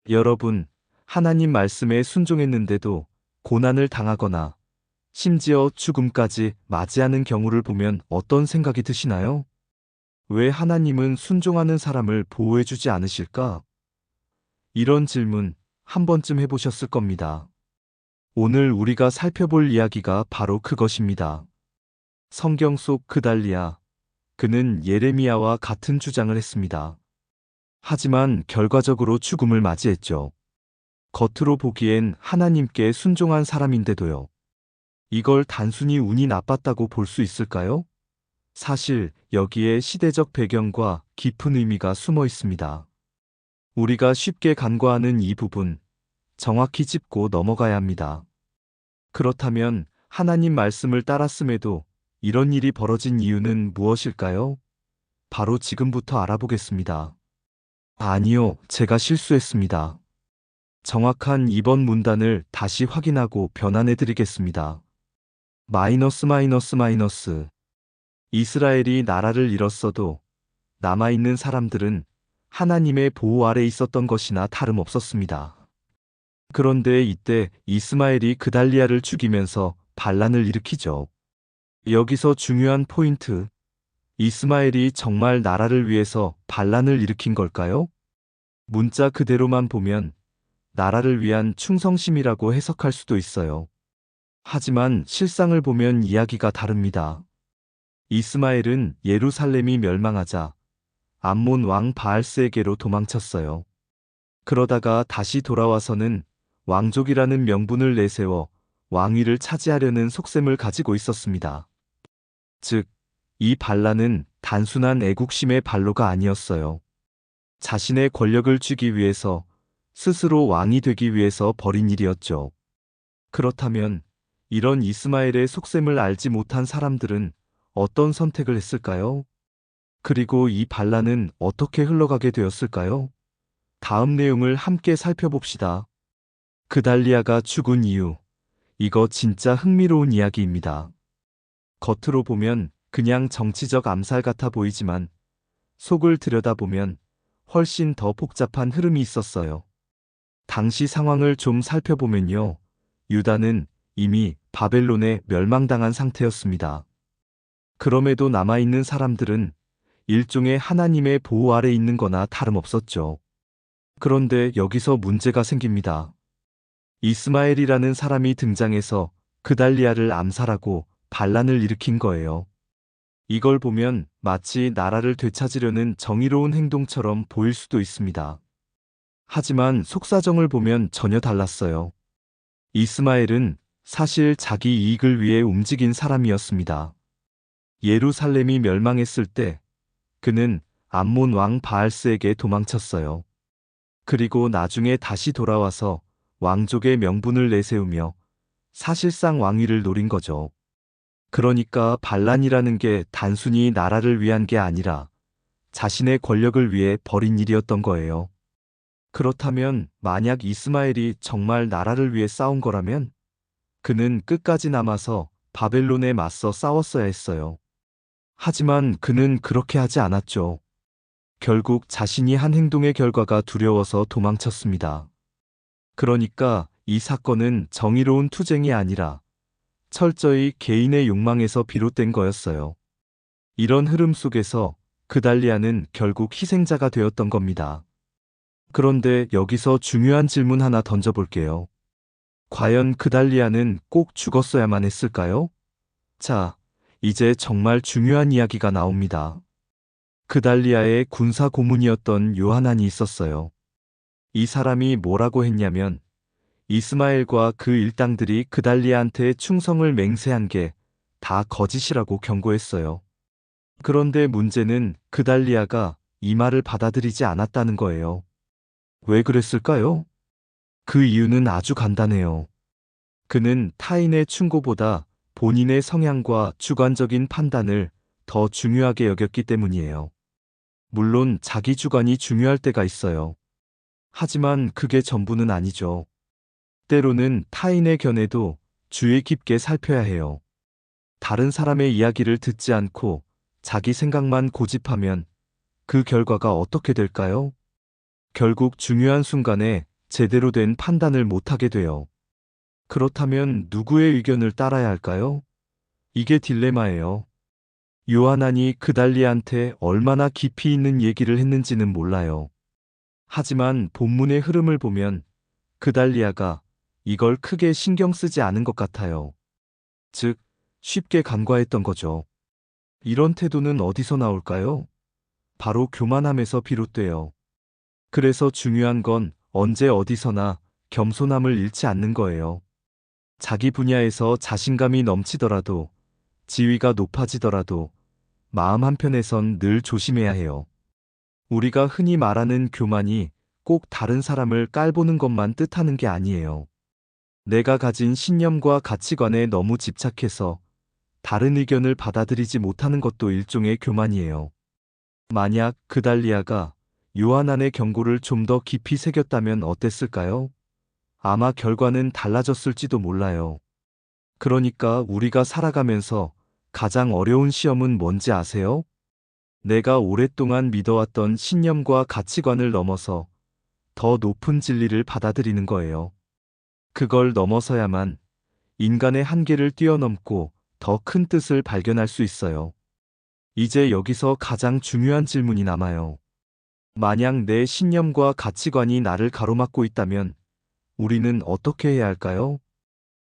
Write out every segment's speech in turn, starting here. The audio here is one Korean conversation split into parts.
여러분, 하나님 말씀에 순종했는데도 고난을 당하거나 심지어 죽음까지 맞이하는 경우를 보면 어떤 생각이 드시나요? 왜 하나님은 순종하는 사람을 보호해주지 않으실까? 이런 질문 한 번쯤 해보셨을 겁니다. 오늘 우리가 살펴볼 이야기가 바로 그것입니다. 성경 속 그달리아, 그는 예레미야와 같은 주장을 했습니다. 하지만 결과적으로 죽음을 맞이했죠. 겉으로 보기엔 하나님께 순종한 사람인데도요. 이걸 단순히 운이 나빴다고 볼 수 있을까요? 사실 여기에 시대적 배경과 깊은 의미가 숨어 있습니다. 우리가 쉽게 간과하는 이 부분, 정확히 짚고 넘어가야 합니다. 그렇다면 하나님 말씀을 따랐음에도 이런 일이 벌어진 이유는 무엇일까요? 바로 지금부터 알아보겠습니다. 아니요, 제가 실수했습니다. 정확한 이번 문단을 다시 확인하고 변환해 드리겠습니다. 마이너스 마이너스 마이너스. 이스라엘이 나라를 잃었어도 남아있는 사람들은 하나님의 보호 아래 있었던 것이나 다름없었습니다. 그런데 이때 이스마엘이 그달리아를 죽이면서 반란을 일으키죠. 여기서 중요한 포인트. 이스마엘이 정말 나라를 위해서 반란을 일으킨 걸까요? 문자 그대로만 보면 나라를 위한 충성심이라고 해석할 수도 있어요. 하지만 실상을 보면 이야기가 다릅니다. 이스마엘은 예루살렘이 멸망하자 암몬 왕 바알스에게로 도망쳤어요. 그러다가 다시 돌아와서는 왕족이라는 명분을 내세워 왕위를 차지하려는 속셈을 가지고 있었습니다. 즉, 이 반란은 단순한 애국심의 발로가 아니었어요. 자신의 권력을 쥐기 위해서, 스스로 왕이 되기 위해서 벌인 일이었죠. 그렇다면 이런 이스마엘의 속셈을 알지 못한 사람들은 어떤 선택을 했을까요? 그리고 이 반란은 어떻게 흘러가게 되었을까요? 다음 내용을 함께 살펴봅시다. 그달리아가 죽은 이유. 이거 진짜 흥미로운 이야기입니다. 겉으로 보면 그냥 정치적 암살 같아 보이지만 속을 들여다보면 훨씬 더 복잡한 흐름이 있었어요. 당시 상황을 좀 살펴보면요. 유다는 이미 바벨론에 멸망당한 상태였습니다. 그럼에도 남아있는 사람들은 일종의 하나님의 보호 아래 있는 거나 다름없었죠. 그런데 여기서 문제가 생깁니다. 이스마엘이라는 사람이 등장해서 그달리아를 암살하고 반란을 일으킨 거예요. 이걸 보면 마치 나라를 되찾으려는 정의로운 행동처럼 보일 수도 있습니다. 하지만 속사정을 보면 전혀 달랐어요. 이스마엘은 사실 자기 이익을 위해 움직인 사람이었습니다. 예루살렘이 멸망했을 때 그는 암몬 왕 바알스에게 도망쳤어요. 그리고 나중에 다시 돌아와서 왕족의 명분을 내세우며 사실상 왕위를 노린 거죠. 그러니까 반란이라는 게 단순히 나라를 위한 게 아니라 자신의 권력을 위해 벌인 일이었던 거예요. 그렇다면 만약 이스마엘이 정말 나라를 위해 싸운 거라면 그는 끝까지 남아서 바벨론에 맞서 싸웠어야 했어요. 하지만 그는 그렇게 하지 않았죠. 결국 자신이 한 행동의 결과가 두려워서 도망쳤습니다. 그러니까 이 사건은 정의로운 투쟁이 아니라 철저히 개인의 욕망에서 비롯된 거였어요. 이런 흐름 속에서 그달리아는 결국 희생자가 되었던 겁니다. 그런데 여기서 중요한 질문 하나 던져볼게요. 과연 그달리아는 꼭 죽었어야만 했을까요? 자, 이제 정말 중요한 이야기가 나옵니다. 그달리아의 군사 고문이었던 요하난이 있었어요. 이 사람이 뭐라고 했냐면 이스마엘과 그 일당들이 그달리아한테 충성을 맹세한 게 다 거짓이라고 경고했어요. 그런데 문제는 그달리아가 이 말을 받아들이지 않았다는 거예요. 왜 그랬을까요? 그 이유는 아주 간단해요. 그는 타인의 충고보다 본인의 성향과 주관적인 판단을 더 중요하게 여겼기 때문이에요. 물론 자기 주관이 중요할 때가 있어요. 하지만 그게 전부는 아니죠. 때로는 타인의 견해도 주의 깊게 살펴야 해요. 다른 사람의 이야기를 듣지 않고 자기 생각만 고집하면 그 결과가 어떻게 될까요? 결국 중요한 순간에 제대로 된 판단을 못하게 돼요. 그렇다면 누구의 의견을 따라야 할까요? 이게 딜레마예요. 요하난이 그달리아한테 얼마나 깊이 있는 얘기를 했는지는 몰라요. 하지만 본문의 흐름을 보면 그달리아가 이걸 크게 신경 쓰지 않은 것 같아요. 즉, 쉽게 간과했던 거죠. 이런 태도는 어디서 나올까요? 바로 교만함에서 비롯돼요. 그래서 중요한 건 언제 어디서나 겸손함을 잃지 않는 거예요. 자기 분야에서 자신감이 넘치더라도, 지위가 높아지더라도 마음 한편에선 늘 조심해야 해요. 우리가 흔히 말하는 교만이 꼭 다른 사람을 깔보는 것만 뜻하는 게 아니에요. 내가 가진 신념과 가치관에 너무 집착해서 다른 의견을 받아들이지 못하는 것도 일종의 교만이에요. 만약 그달리아가 요하난의 경고를 좀 더 깊이 새겼다면 어땠을까요? 아마 결과는 달라졌을지도 몰라요. 그러니까 우리가 살아가면서 가장 어려운 시험은 뭔지 아세요? 내가 오랫동안 믿어왔던 신념과 가치관을 넘어서 더 높은 진리를 받아들이는 거예요. 그걸 넘어서야만 인간의 한계를 뛰어넘고 더 큰 뜻을 발견할 수 있어요. 이제 여기서 가장 중요한 질문이 남아요. 만약 내 신념과 가치관이 나를 가로막고 있다면 우리는 어떻게 해야 할까요?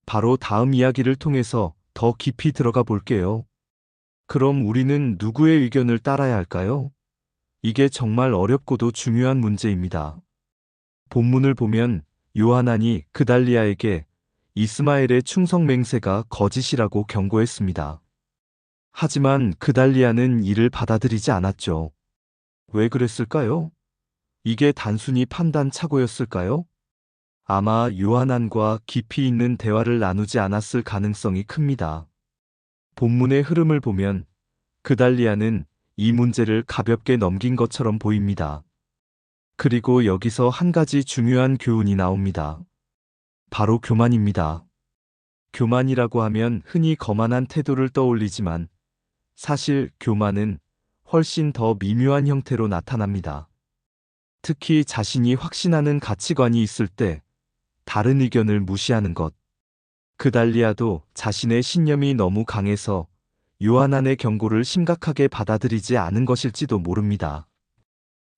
바로 다음 이야기를 통해서 더 깊이 들어가 볼게요. 그럼 우리는 누구의 의견을 따라야 할까요? 이게 정말 어렵고도 중요한 문제입니다. 본문을 보면 요하난이 그달리아에게 이스마엘의 충성 맹세가 거짓이라고 경고했습니다. 하지만 그달리아는 이를 받아들이지 않았죠. 왜 그랬을까요? 이게 단순히 판단 착오였을까요? 아마 요하난과 깊이 있는 대화를 나누지 않았을 가능성이 큽니다. 본문의 흐름을 보면 그달리아는 이 문제를 가볍게 넘긴 것처럼 보입니다. 그리고 여기서 한 가지 중요한 교훈이 나옵니다. 바로 교만입니다. 교만이라고 하면 흔히 거만한 태도를 떠올리지만 사실 교만은 훨씬 더 미묘한 형태로 나타납니다. 특히 자신이 확신하는 가치관이 있을 때 다른 의견을 무시하는 것. 그달리아도 자신의 신념이 너무 강해서 요하난의 경고를 심각하게 받아들이지 않은 것일지도 모릅니다.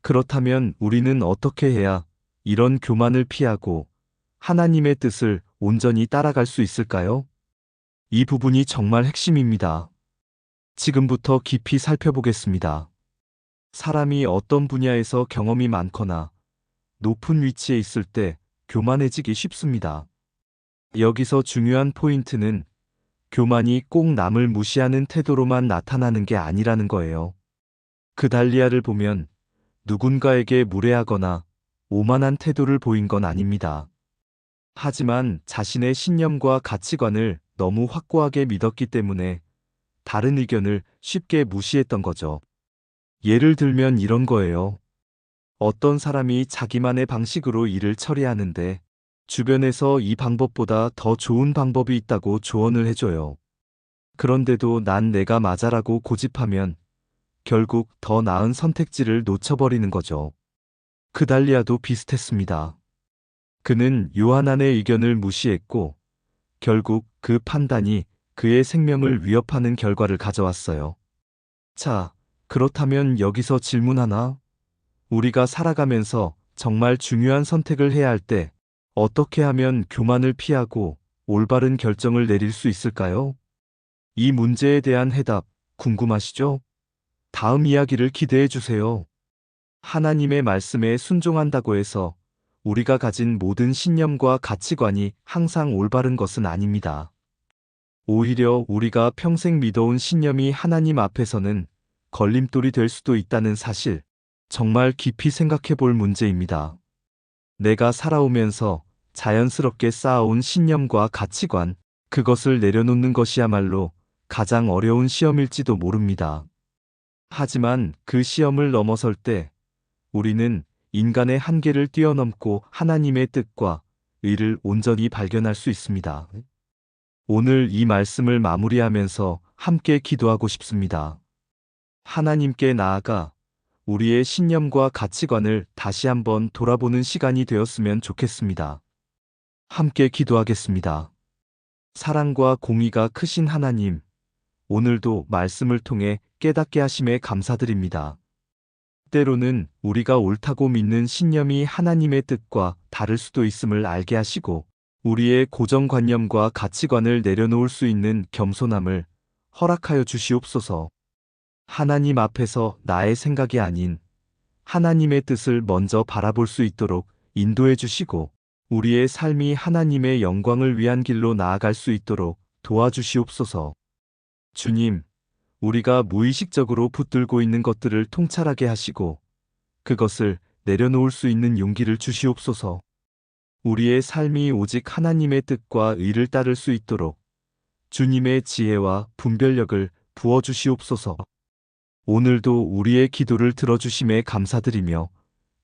그렇다면 우리는 어떻게 해야 이런 교만을 피하고 하나님의 뜻을 온전히 따라갈 수 있을까요? 이 부분이 정말 핵심입니다. 지금부터 깊이 살펴보겠습니다. 사람이 어떤 분야에서 경험이 많거나 높은 위치에 있을 때 교만해지기 쉽습니다. 여기서 중요한 포인트는 교만이 꼭 남을 무시하는 태도로만 나타나는 게 아니라는 거예요. 그달리아를 보면 누군가에게 무례하거나 오만한 태도를 보인 건 아닙니다. 하지만 자신의 신념과 가치관을 너무 확고하게 믿었기 때문에 다른 의견을 쉽게 무시했던 거죠. 예를 들면 이런 거예요. 어떤 사람이 자기만의 방식으로 일을 처리하는데 주변에서 이 방법보다 더 좋은 방법이 있다고 조언을 해줘요. 그런데도 난 내가 맞아라고 고집하면 결국 더 나은 선택지를 놓쳐버리는 거죠. 그달리아도 비슷했습니다. 그는 요하난의 의견을 무시했고 결국 그 판단이 그의 생명을 위협하는 결과를 가져왔어요. 자, 그렇다면 여기서 질문 하나. 우리가 살아가면서 정말 중요한 선택을 해야 할 때 어떻게 하면 교만을 피하고 올바른 결정을 내릴 수 있을까요? 이 문제에 대한 해답 궁금하시죠? 다음 이야기를 기대해 주세요. 하나님의 말씀에 순종한다고 해서 우리가 가진 모든 신념과 가치관이 항상 올바른 것은 아닙니다. 오히려 우리가 평생 믿어온 신념이 하나님 앞에서는 걸림돌이 될 수도 있다는 사실, 정말 깊이 생각해 볼 문제입니다. 내가 살아오면서 자연스럽게 쌓아온 신념과 가치관, 그것을 내려놓는 것이야말로 가장 어려운 시험일지도 모릅니다. 하지만 그 시험을 넘어설 때 우리는 인간의 한계를 뛰어넘고 하나님의 뜻과 의를 온전히 발견할 수 있습니다. 오늘 이 말씀을 마무리하면서 함께 기도하고 싶습니다. 하나님께 나아가 우리의 신념과 가치관을 다시 한번 돌아보는 시간이 되었으면 좋겠습니다. 함께 기도하겠습니다. 사랑과 공의가 크신 하나님, 오늘도 말씀을 통해 깨닫게 하심에 감사드립니다. 때로는 우리가 옳다고 믿는 신념이 하나님의 뜻과 다를 수도 있음을 알게 하시고, 우리의 고정관념과 가치관을 내려놓을 수 있는 겸손함을 허락하여 주시옵소서. 하나님 앞에서 나의 생각이 아닌 하나님의 뜻을 먼저 바라볼 수 있도록 인도해 주시고, 우리의 삶이 하나님의 영광을 위한 길로 나아갈 수 있도록 도와주시옵소서. 주님, 우리가 무의식적으로 붙들고 있는 것들을 통찰하게 하시고, 그것을 내려놓을 수 있는 용기를 주시옵소서. 우리의 삶이 오직 하나님의 뜻과 의를 따를 수 있도록 주님의 지혜와 분별력을 부어주시옵소서. 오늘도 우리의 기도를 들어주심에 감사드리며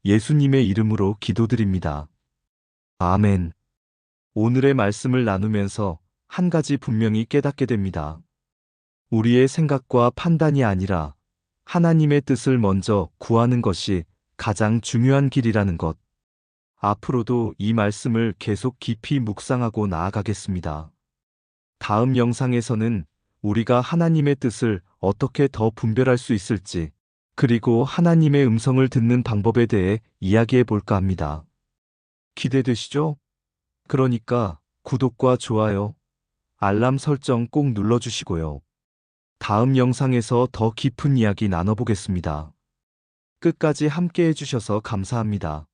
예수님의 이름으로 기도드립니다. 아멘. 오늘의 말씀을 나누면서 한 가지 분명히 깨닫게 됩니다. 우리의 생각과 판단이 아니라 하나님의 뜻을 먼저 구하는 것이 가장 중요한 길이라는 것. 앞으로도 이 말씀을 계속 깊이 묵상하고 나아가겠습니다. 다음 영상에서는 우리가 하나님의 뜻을 어떻게 더 분별할 수 있을지, 그리고 하나님의 음성을 듣는 방법에 대해 이야기해 볼까 합니다. 기대되시죠? 그러니까 구독과 좋아요, 알람 설정 꼭 눌러주시고요. 다음 영상에서 더 깊은 이야기 나눠보겠습니다. 끝까지 함께 해주셔서 감사합니다.